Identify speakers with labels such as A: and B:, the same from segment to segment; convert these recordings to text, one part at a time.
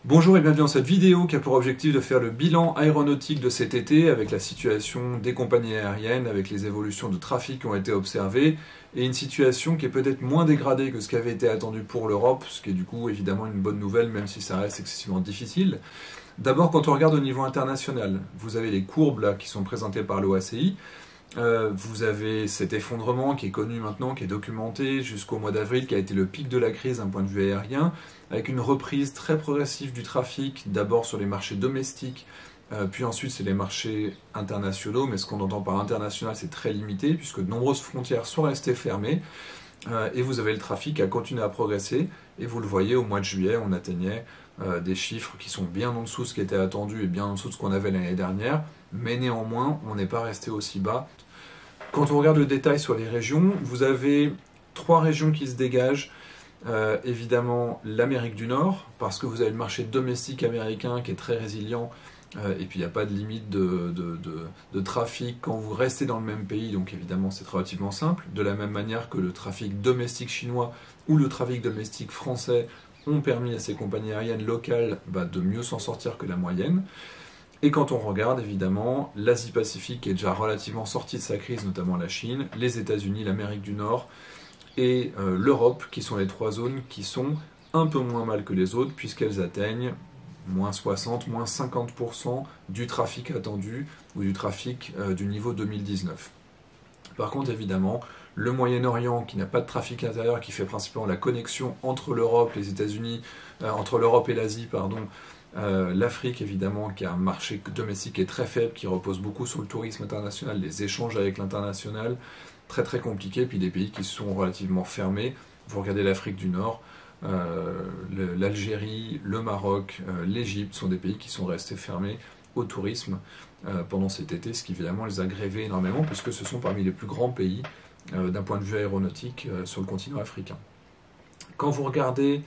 A: Bonjour et bienvenue dans cette vidéo qui a pour objectif de faire le bilan aéronautique de cet été avec la situation des compagnies aériennes, avec les évolutions de trafic qui ont été observées et une situation qui est peut-être moins dégradée que ce qui avait été attendu pour l'Europe, ce qui est du coup évidemment une bonne nouvelle même si ça reste excessivement difficile. D'abord quand on regarde au niveau international, vous avez les courbes là qui sont présentées par l'OACI. Vous avez cet effondrement qui est connu maintenant, qui est documenté jusqu'au mois d'avril, qui a été le pic de la crise d'un point de vue aérien, avec une reprise très progressive du trafic, d'abord sur les marchés domestiques, puis ensuite c'est les marchés internationaux, mais ce qu'on entend par international c'est très limité, puisque de nombreuses frontières sont restées fermées, et vous avez le trafic qui a continué à progresser, et vous le voyez, au mois de juillet, on atteignait des chiffres qui sont bien en dessous de ce qui était attendu et bien en dessous de ce qu'on avait l'année dernière, mais néanmoins, on n'est pas resté aussi bas. Quand on regarde le détail sur les régions, vous avez trois régions qui se dégagent. Évidemment, l'Amérique du Nord, parce que vous avez le marché domestique américain qui est très résilient, et puis il n'y a pas de limite de trafic quand vous restez dans le même pays, donc évidemment c'est relativement simple. De la même manière que le trafic domestique chinois ou le trafic domestique français ont permis à ces compagnies aériennes locales de mieux s'en sortir que la moyenne. Et quand on regarde évidemment l'Asie-Pacifique qui est déjà relativement sortie de sa crise, notamment la Chine, les États-Unis, l'Amérique du Nord et l'Europe, qui sont les trois zones qui sont un peu moins mal que les autres, puisqu'elles atteignent moins 60, moins 50% du trafic attendu ou du trafic du niveau 2019. Par contre, évidemment, le Moyen-Orient, qui n'a pas de trafic intérieur, qui fait principalement la connexion entre l'Europe, les États-Unis, entre l'Europe et l'Asie, l'Afrique, évidemment, qui a un marché domestique qui est très faible, qui repose beaucoup sur le tourisme international, les échanges avec l'international, très très compliqué, puis des pays qui sont relativement fermés. Vous regardez l'Afrique du Nord, l'Algérie, le Maroc, l'Égypte sont des pays qui sont restés fermés au tourisme pendant cet été, ce qui évidemment les a grévés énormément, puisque ce sont parmi les plus grands pays d'un point de vue aéronautique sur le continent africain. Quand vous regardez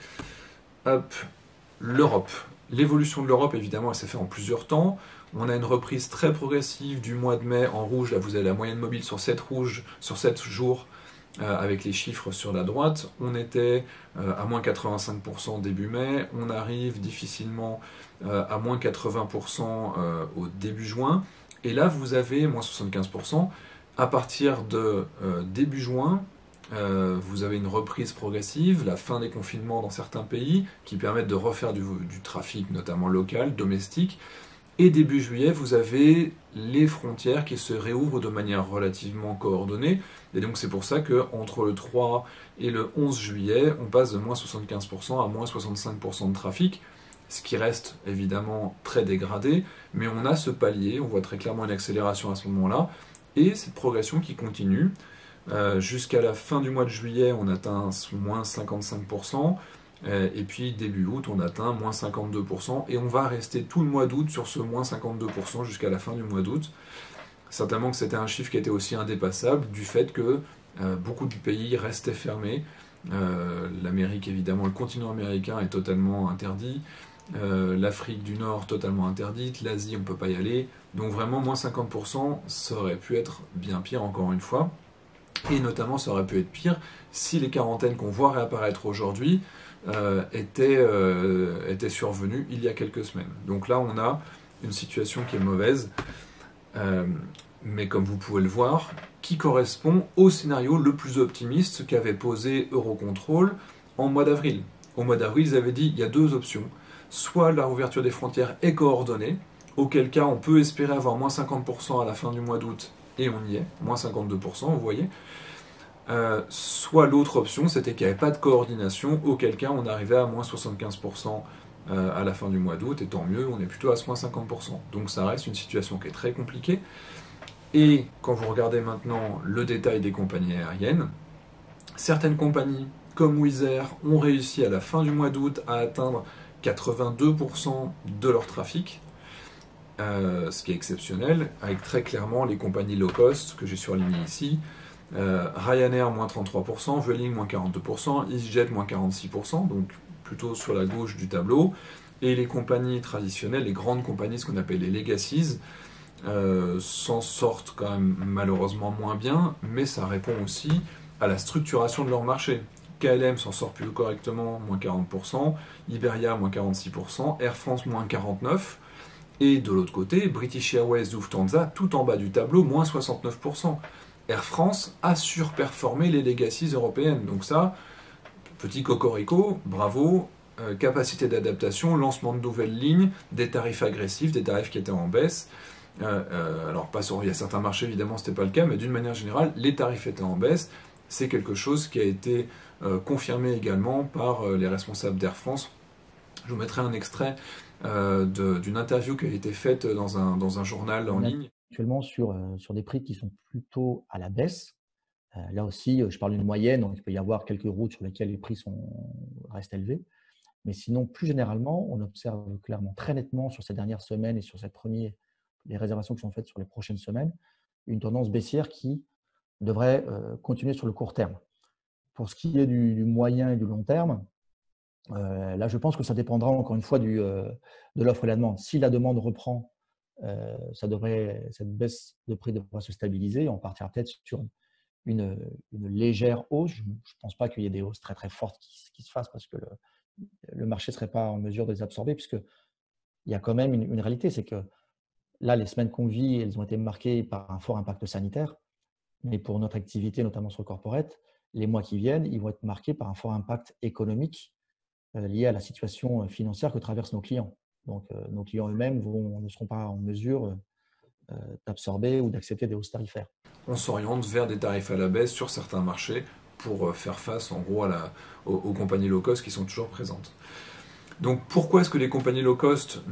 A: l'Europe, l'évolution de l'Europe, évidemment, elle s'est faite en plusieurs temps. On a une reprise très progressive du mois de mai en rouge. Là, vous avez la moyenne mobile sur 7 jours avec les chiffres sur la droite. On était à moins 85% début mai. On arrive difficilement à moins 80% au début juin. Et là, vous avez moins 75%. À partir de début juin, vous avez une reprise progressive, la fin des confinements dans certains pays qui permettent de refaire du trafic, notamment local, domestique. Et début juillet, vous avez les frontières qui se réouvrent de manière relativement coordonnée. Et donc c'est pour ça qu'entre le 3 et le 11 juillet, on passe de moins 75% à moins 65% de trafic, ce qui reste évidemment très dégradé, mais on a ce palier, on voit très clairement une accélération à ce moment-là, et cette progression qui continue. Jusqu'à la fin du mois de juillet, on atteint moins 55%, et puis début août, on atteint moins 52%, et on va rester tout le mois d'août sur ce moins 52% jusqu'à la fin du mois d'août. Certainement que c'était un chiffre qui était aussi indépassable du fait que beaucoup de pays restaient fermés. L'Amérique, évidemment, le continent américain est totalement interdit, l'Afrique du Nord totalement interdite, l'Asie on ne peut pas y aller, donc vraiment moins 50%, ça aurait pu être bien pire encore une fois. Et notamment, ça aurait pu être pire si les quarantaines qu'on voit réapparaître aujourd'hui étaient survenues il y a quelques semaines. Donc là, on a une situation qui est mauvaise, mais comme vous pouvez le voir, qui correspond au scénario le plus optimiste, ce qu'avait posé Eurocontrol en mois d'avril. Au mois d'avril, ils avaient dit il y a deux options. Soit la réouverture des frontières est coordonnée, auquel cas on peut espérer avoir moins 50% à la fin du mois d'août, et on y est, moins 52%, vous voyez. Soit l'autre option, c'était qu'il n'y avait pas de coordination, auquel cas on arrivait à moins 75% à la fin du mois d'août, et tant mieux, on est plutôt à moins 50%. Donc ça reste une situation qui est très compliquée. Et quand vous regardez maintenant le détail des compagnies aériennes, certaines compagnies, comme Wizz Air, ont réussi à la fin du mois d'août à atteindre 82% de leur trafic, ce qui est exceptionnel, avec très clairement les compagnies low cost que j'ai surlignées ici, Ryanair moins 33%, Vueling moins 42%, EasyJet moins 46%, donc plutôt sur la gauche du tableau, et les compagnies traditionnelles, les grandes compagnies, ce qu'on appelle les legacies, s'en sortent quand même malheureusement moins bien, mais ça répond aussi à la structuration de leur marché. KLM s'en sort plus correctement, moins 40%, Iberia, moins 46%, Air France, moins 49%, et de l'autre côté, British Airways, Lufthansa, tout en bas du tableau, moins 69%. Air France a surperformé les legacies européennes. Donc ça, petit cocorico, bravo, capacité d'adaptation, lancement de nouvelles lignes, des tarifs agressifs, des tarifs qui étaient en baisse. Alors, il y a certains marchés, évidemment, ce n'était pas le cas, mais d'une manière générale, les tarifs étaient en baisse. C'est quelque chose qui a été confirmé également par les responsables d'Air France. Je vous mettrai un extrait d'une interview qui a été faite dans un journal en ligne.
B: Actuellement sur des prix qui sont plutôt à la baisse. Là aussi, je parle d'une moyenne, donc il peut y avoir quelques routes sur lesquelles les prix restent élevés. Mais sinon, plus généralement, on observe clairement, très nettement sur ces dernières semaines et sur les réservations qui sont faites sur les prochaines semaines, une tendance baissière qui devrait continuer sur le court terme. Pour ce qui est du moyen et du long terme, là, je pense que ça dépendra encore une fois de l'offre et la demande. Si la demande reprend, cette baisse de prix devrait se stabiliser. On partira peut-être sur une légère hausse. Je ne pense pas qu'il y ait des hausses très très fortes qui se fassent parce que le marché ne serait pas en mesure de les absorber, puisqu'il y a quand même une réalité, c'est que là, les semaines qu'on vit, elles ont été marquées par un fort impact sanitaire, mais pour notre activité, notamment sur le corporate, les mois qui viennent, ils vont être marqués par un fort impact économique lié à la situation financière que traversent nos clients. Donc, nos clients eux-mêmes ne seront pas en mesure d'absorber ou d'accepter des hausses tarifaires.
A: On s'oriente vers des tarifs à la baisse sur certains marchés pour faire face en gros aux compagnies low cost qui sont toujours présentes. Donc pourquoi est-ce que les compagnies low cost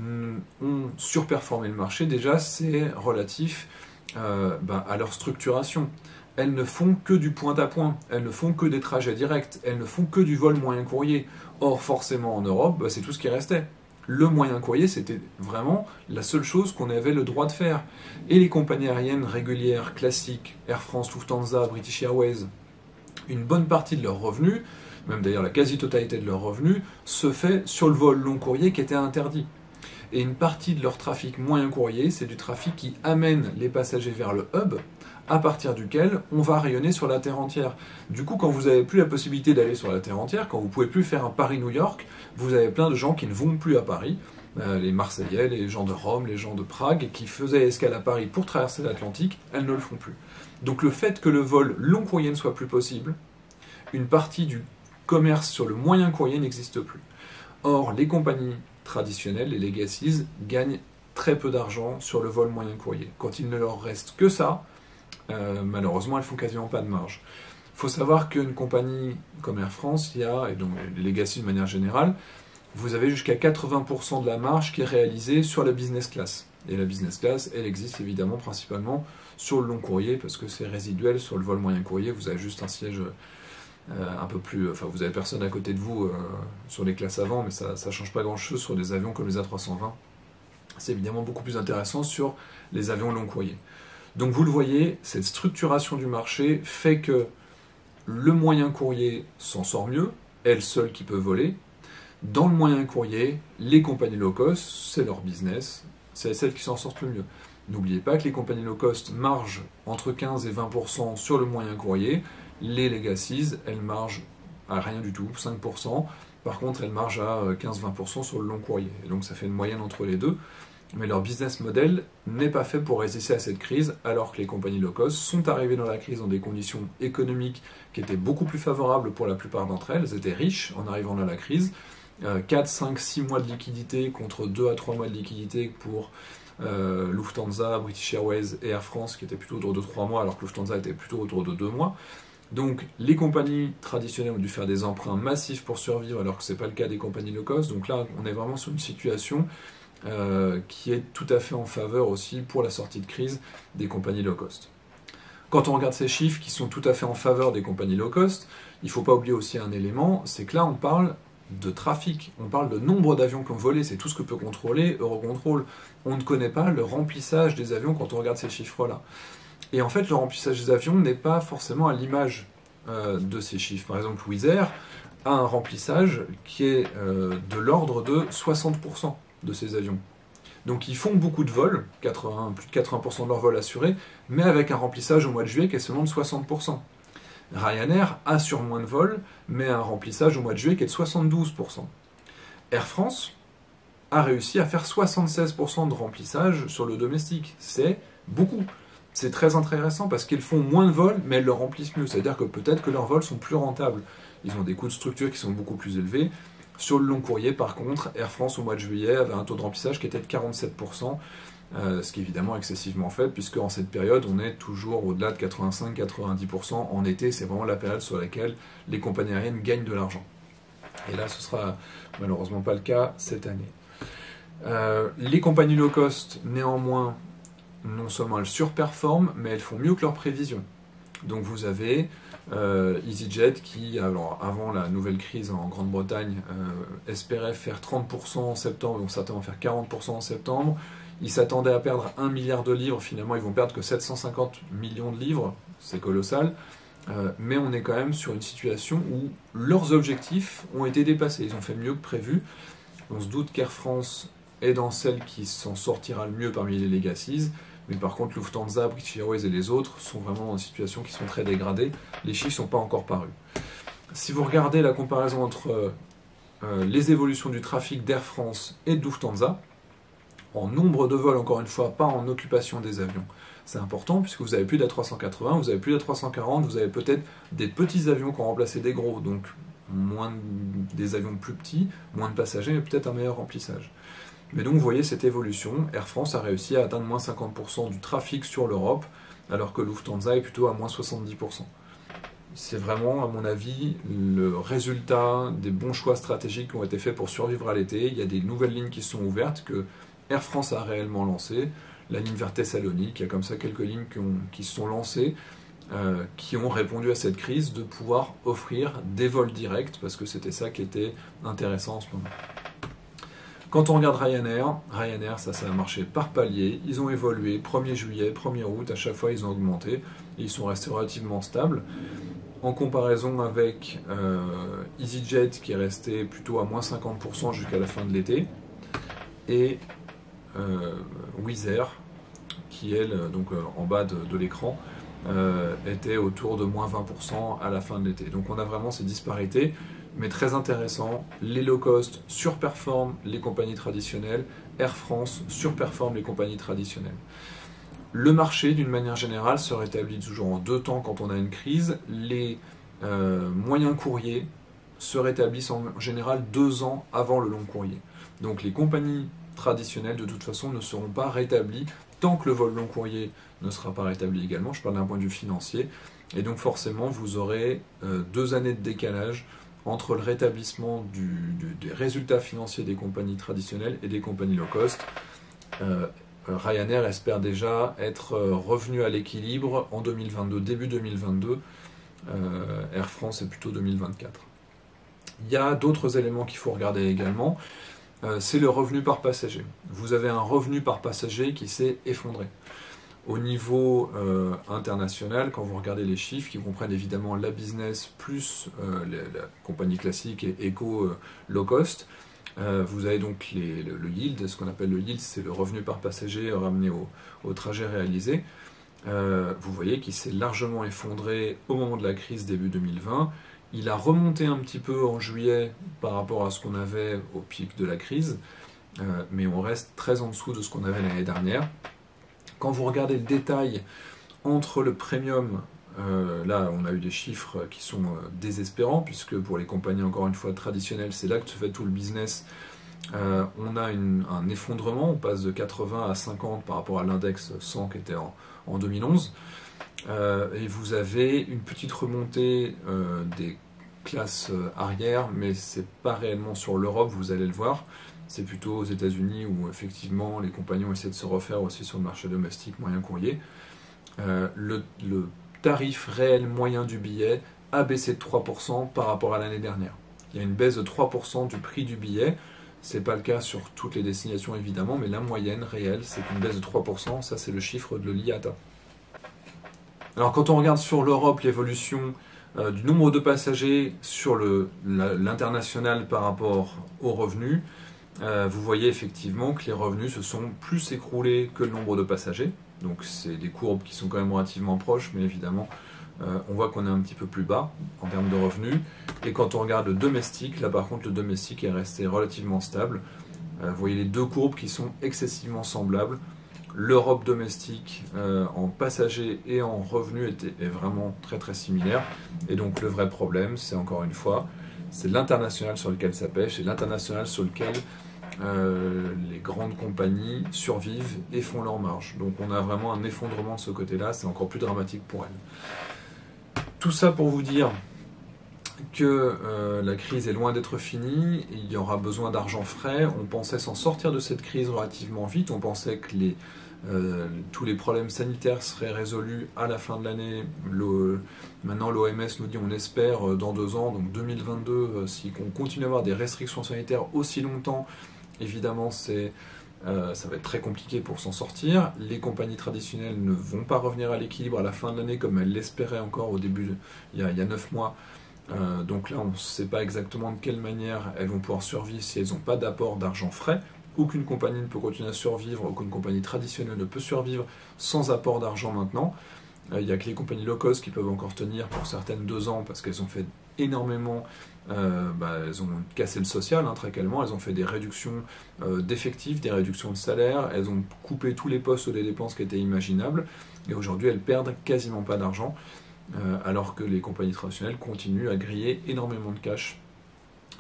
A: ont surperformé le marché? Déjà, c'est relatif à leur structuration. Elles ne font que du point à point, elles ne font que des trajets directs, elles ne font que du vol moyen courrier. Or, forcément, en Europe, c'est tout ce qui restait. Le moyen courrier, c'était vraiment la seule chose qu'on avait le droit de faire. Et les compagnies aériennes régulières, classiques, Air France, Lufthansa, British Airways, une bonne partie de leurs revenus, même d'ailleurs la quasi-totalité de leurs revenus, se fait sur le vol long courrier qui était interdit. Et une partie de leur trafic moyen courrier, c'est du trafic qui amène les passagers vers le hub, à partir duquel on va rayonner sur la Terre entière. Du coup, quand vous n'avez plus la possibilité d'aller sur la Terre entière, quand vous ne pouvez plus faire un Paris-New York, vous avez plein de gens qui ne vont plus à Paris, les Marseillais, les gens de Rome, les gens de Prague, qui faisaient escale à Paris pour traverser l'Atlantique, elles ne le font plus. Donc le fait que le vol long courrier ne soit plus possible, une partie du commerce sur le moyen courrier n'existe plus. Or, les compagnies traditionnelles, les legacies, gagnent très peu d'argent sur le vol moyen courrier. Quand il ne leur reste que ça, malheureusement, elles font quasiment pas de marge. Il faut savoir qu'une compagnie comme Air France, et donc les legacies de manière générale, vous avez jusqu'à 80% de la marge qui est réalisée sur la business class. Et la business class, elle existe évidemment principalement sur le long courrier, parce que c'est résiduel. Sur le vol moyen courrier, vous avez juste un siège un peu plus... Enfin, vous avez personne à côté de vous sur les classes avant, mais ça ne change pas grand-chose sur des avions comme les A320. C'est évidemment beaucoup plus intéressant sur les avions long courrier. Donc vous le voyez, cette structuration du marché fait que le moyen courrier s'en sort mieux, elle seule qui peut voler. Dans le moyen courrier, les compagnies low cost, c'est leur business, c'est celles qui s'en sortent le mieux. N'oubliez pas que les compagnies low cost margent entre 15 et 20% sur le moyen courrier. Les legacies, elles margent à rien du tout, 5%. Par contre, elles margent à 15-20% sur le long courrier. Et donc ça fait une moyenne entre les deux. Mais leur business model n'est pas fait pour résister à cette crise, alors que les compagnies low cost sont arrivées dans la crise dans des conditions économiques qui étaient beaucoup plus favorables pour la plupart d'entre elles. Elles étaient riches en arrivant dans la crise. 4, 5, 6 mois de liquidité contre 2 à 3 mois de liquidité pour Lufthansa, British Airways et Air France, qui étaient plutôt autour de 3 mois, alors que Lufthansa était plutôt autour de 2 mois. Donc les compagnies traditionnelles ont dû faire des emprunts massifs pour survivre, alors que ce n'est pas le cas des compagnies low cost. Donc là, on est vraiment sur une situation qui est tout à fait en faveur aussi pour la sortie de crise des compagnies low cost. Quand on regarde ces chiffres qui sont tout à fait en faveur des compagnies low cost, il ne faut pas oublier aussi un élément, c'est que là on parle de trafic, on parle de nombre d'avions qui ont volé, c'est tout ce que peut contrôler Eurocontrol. On ne connaît pas le remplissage des avions quand on regarde ces chiffres-là. Et en fait, le remplissage des avions n'est pas forcément à l'image de ces chiffres. Par exemple, Wizz Air a un remplissage qui est de l'ordre de 60% de ces avions. Donc ils font beaucoup de vols, plus de 80% de leurs vols assurés, mais avec un remplissage au mois de juillet qui est seulement de 60%. Ryanair assure moins de vols, mais a un remplissage au mois de juillet qui est de 72%. Air France a réussi à faire 76% de remplissage sur le domestique. C'est beaucoup. C'est très intéressant parce qu'ils font moins de vols, mais elles le remplissent mieux. C'est-à-dire que peut-être que leurs vols sont plus rentables. Ils ont des coûts de structure qui sont beaucoup plus élevés. Sur le long courrier, par contre, Air France au mois de juillet avait un taux de remplissage qui était de 47%, ce qui est évidemment excessivement faible, puisque en cette période, on est toujours au-delà de 85-90%. En été, c'est vraiment la période sur laquelle les compagnies aériennes gagnent de l'argent. Et là, ce sera malheureusement pas le cas cette année. Les compagnies low cost, néanmoins, non seulement elles surperforment, mais elles font mieux que leurs prévisions. Donc vous avez EasyJet qui, alors, avant la nouvelle crise en Grande-Bretagne, espérait faire 30% en septembre, donc s'attend à faire 40% en septembre. Ils s'attendaient à perdre 1 milliard de livres, finalement ils vont perdre que 750 millions de livres, c'est colossal. Mais on est quand même sur une situation où leurs objectifs ont été dépassés, ils ont fait mieux que prévu. On se doute qu'Air France est dans celle qui s'en sortira le mieux parmi les legacies, mais par contre Lufthansa, British Airways et les autres sont vraiment dans des situations qui sont très dégradées. Les chiffres ne sont pas encore parus. Si vous regardez la comparaison entre les évolutions du trafic d'Air France et de Lufthansa, en nombre de vols, encore une fois, pas en occupation des avions. C'est important puisque vous avez plus d'A380, vous avez plus d'A340, vous avez peut-être des petits avions qui ont remplacé des gros, donc des avions plus petits, moins de passagers, mais peut-être un meilleur remplissage. Mais donc vous voyez cette évolution, Air France a réussi à atteindre moins 50% du trafic sur l'Europe, alors que Lufthansa est plutôt à moins 70%. C'est vraiment, à mon avis, le résultat des bons choix stratégiques qui ont été faits pour survivre à l'été. Il y a des nouvelles lignes qui sont ouvertes que Air France a réellement lancées. La ligne vers Thessalonique, il y a comme ça quelques lignes qui se sont lancées, qui ont répondu à cette crise, de pouvoir offrir des vols directs, parce que c'était ça qui était intéressant en ce moment. Quand on regarde Ryanair, ça a marché par palier, ils ont évolué 1er juillet, 1er août, à chaque fois ils ont augmenté, et ils sont restés relativement stables. En comparaison avec EasyJet qui est resté plutôt à moins 50% jusqu'à la fin de l'été, et Wizz Air qui elle, donc en bas de l'écran, était autour de moins 20% à la fin de l'été. Donc on a vraiment ces disparités, mais très intéressant. Les low cost surperforment les compagnies traditionnelles, Air France surperforme les compagnies traditionnelles. Le marché, d'une manière générale, se rétablit toujours en 2 temps quand on a une crise. Les moyens courriers se rétablissent en général 2 ans avant le long courrier. Donc les compagnies traditionnelles, de toute façon, ne seront pas rétablies tant que le vol long courrier ne sera pas rétabli également. Je parle d'un point de vue financier. Et donc forcément, vous aurez 2 années de décalage entre le rétablissement des résultats financiers des compagnies traditionnelles et des compagnies low cost. Ryanair espère déjà être revenu à l'équilibre en 2022, début 2022. Air France est plutôt 2024. Il y a d'autres éléments qu'il faut regarder également. C'est le revenu par passager. Vous avez un revenu par passager qui s'est effondré. Au niveau international, quand vous regardez les chiffres qui comprennent évidemment la business plus la compagnie classique et éco low cost, vous avez donc le yield. Ce qu'on appelle le yield, c'est le revenu par passager ramené au trajet réalisé. Vous voyez qu'il s'est largement effondré au moment de la crise début 2020. Il a remonté un petit peu en juillet par rapport à ce qu'on avait au pic de la crise, mais on reste très en dessous de ce qu'on avait l'année dernière. Quand vous regardez le détail entre le premium, là on a eu des chiffres qui sont désespérants, puisque pour les compagnies encore une fois traditionnelles, c'est là que se fait tout le business. On a un effondrement, on passe de 80 à 50 par rapport à l'index 100 qui était en 2011. Et vous avez une petite remontée des classes arrière, mais c'est pas réellement sur l'Europe, vous allez le voir. C'est plutôt aux États-Unis où effectivement les compagnies ont essayé de se refaire aussi sur le marché domestique moyen courrier. Le tarif réel moyen du billet a baissé de 3% par rapport à l'année dernière. Il y a une baisse de 3% du prix du billet. C'est pas le cas sur toutes les destinations évidemment, mais la moyenne réelle c'est une baisse de 3%. Ça c'est le chiffre de l'IATA. Alors quand on regarde sur l'Europe l'évolution du nombre de passagers sur l'international par rapport aux revenus, vous voyez effectivement que les revenus se sont plus écroulés que le nombre de passagers. Donc c'est des courbes qui sont quand même relativement proches, mais évidemment on voit qu'on est un petit peu plus bas en termes de revenus. Et quand on regarde le domestique, là par contre le domestique est resté relativement stable. Vous voyez les deux courbes qui sont excessivement semblables. L'Europe domestique en passagers et en revenus est vraiment très très similaire. Et donc le vrai problème, c'est encore une fois, c'est l'international sur lequel ça pêche, c'est l'international sur lequel les grandes compagnies survivent et font leur marge. Donc on a vraiment un effondrement de ce côté-là, c'est encore plus dramatique pour elles. Tout ça pour vous dire que la crise est loin d'être finie, il y aura besoin d'argent frais, on pensait s'en sortir de cette crise relativement vite, on pensait que tous les problèmes sanitaires seraient résolus à la fin de l'année. Maintenant l'OMS nous dit on espère dans 2 ans, donc 2022, si on continue à avoir des restrictions sanitaires aussi longtemps, évidemment ça va être très compliqué pour s'en sortir. Les compagnies traditionnelles ne vont pas revenir à l'équilibre à la fin de l'année comme elles l'espéraient encore au début, il y a 9 mois. Donc là on ne sait pas exactement de quelle manière elles vont pouvoir survivre si elles n'ont pas d'apport d'argent frais. Aucune compagnie ne peut continuer à survivre, aucune compagnie traditionnelle ne peut survivre sans apport d'argent maintenant. Il n'y a que les compagnies low cost qui peuvent encore tenir pour certaines 2 ans parce qu'elles ont fait énormément, elles ont cassé le social très calmement, elles ont fait des réductions d'effectifs, des réductions de salaire, elles ont coupé tous les postes des dépenses qui étaient imaginables et aujourd'hui elles perdent quasiment pas d'argent alors que les compagnies traditionnelles continuent à griller énormément de cash,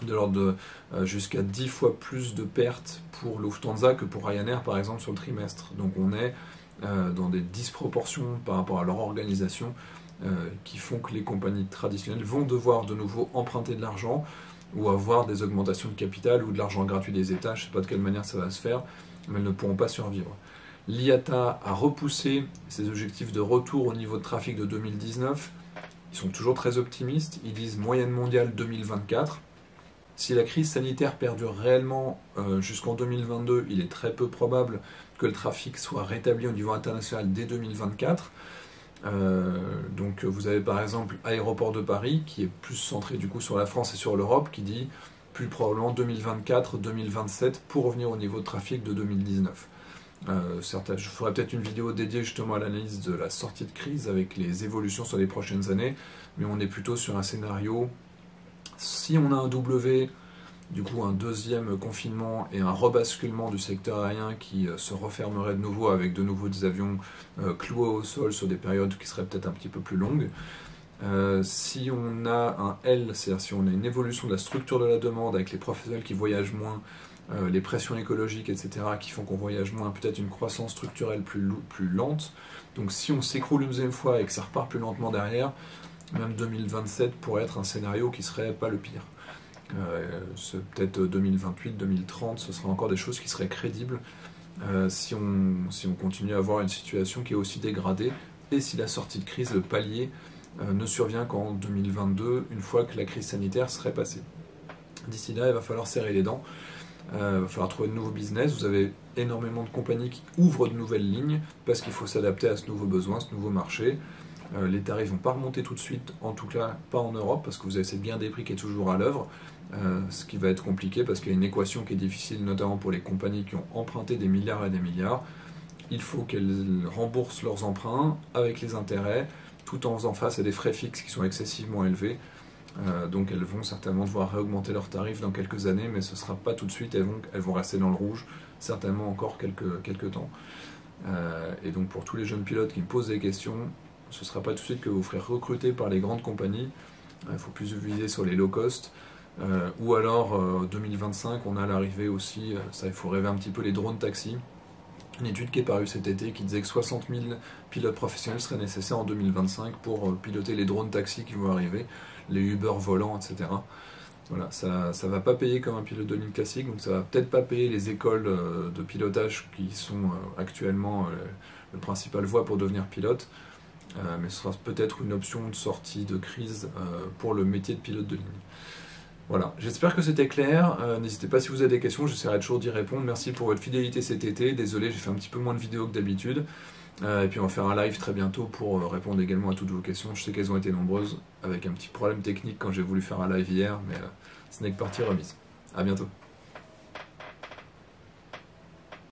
A: de l'ordre de jusqu'à 10 fois plus de pertes pour Lufthansa que pour Ryanair par exemple sur le trimestre. Donc on est dans des disproportions par rapport à leur organisation qui font que les compagnies traditionnelles vont devoir de nouveau emprunter de l'argent ou avoir des augmentations de capital ou de l'argent gratuit des États, je ne sais pas de quelle manière ça va se faire, mais elles ne pourront pas survivre. L'IATA a repoussé ses objectifs de retour au niveau de trafic de 2019, ils sont toujours très optimistes, ils disent moyenne mondiale 2024. Si la crise sanitaire perdure réellement jusqu'en 2022, il est très peu probable que le trafic soit rétabli au niveau international dès 2024. Donc vous avez par exemple Aéroport de Paris, qui est plus centré du coup sur la France et sur l'Europe, qui dit plus probablement 2024-2027 pour revenir au niveau de trafic de 2019. Je ferai peut-être une vidéo dédiée justement à l'analyse de la sortie de crise avec les évolutions sur les prochaines années, mais on est plutôt sur un scénario. Si on a un W, du coup un deuxième confinement et un rebasculement du secteur aérien qui se refermerait de nouveau avec de nouveau des avions cloués au sol sur des périodes qui seraient peut-être un petit peu plus longues. Si on a un L, c'est-à-dire si on a une évolution de la structure de la demande avec les professionnels qui voyagent moins, les pressions écologiques, etc., qui font qu'on voyage moins, peut-être une croissance structurelle plus lente. Donc si on s'écroule une deuxième fois et que ça repart plus lentement derrière, même 2027 pourrait être un scénario qui serait pas le pire. Peut-être 2028, 2030, ce sera encore des choses qui seraient crédibles si on continue à avoir une situation qui est aussi dégradée et si la sortie de crise, le palier, ne survient qu'en 2022, une fois que la crise sanitaire serait passée. D'ici là, il va falloir serrer les dents, il va falloir trouver de nouveaux business. Vous avez énormément de compagnies qui ouvrent de nouvelles lignes parce qu'il faut s'adapter à ce nouveau besoin, ce nouveau marché. Les tarifs ne vont pas remonter tout de suite, en tout cas pas en Europe, parce que vous avez cette guerre des prix qui est toujours à l'œuvre, ce qui va être compliqué parce qu'il y a une équation qui est difficile, notamment pour les compagnies qui ont emprunté des milliards et des milliards. Il faut qu'elles remboursent leurs emprunts avec les intérêts, tout en faisant face à des frais fixes qui sont excessivement élevés. Donc elles vont certainement devoir réaugmenter leurs tarifs dans quelques années, mais ce ne sera pas tout de suite, elles vont rester dans le rouge, certainement encore quelques temps. Et donc pour tous les jeunes pilotes qui me posent des questions, ce ne sera pas tout de suite que vous ferez recruter par les grandes compagnies, il faut plus viser sur les low cost, ou alors 2025 on a l'arrivée aussi, ça il faut rêver un petit peu, les drones taxis. Une étude qui est parue cet été qui disait que 60 000 pilotes professionnels seraient nécessaires en 2025 pour piloter les drones taxis qui vont arriver, les Uber volants, etc. Voilà, ça ne va pas payer comme un pilote de ligne classique, donc ça va peut-être pas payer les écoles de pilotage qui sont actuellement le principal voie pour devenir pilote, mais ce sera peut-être une option de sortie de crise pour le métier de pilote de ligne. Voilà, j'espère que c'était clair, n'hésitez pas si vous avez des questions, j'essaierai toujours d'y répondre. Merci pour votre fidélité cet été, désolé j'ai fait un petit peu moins de vidéos que d'habitude, et puis on va faire un live très bientôt pour répondre également à toutes vos questions. Je sais qu'elles ont été nombreuses, avec un petit problème technique quand j'ai voulu faire un live hier, mais ce n'est que partie remise. A bientôt.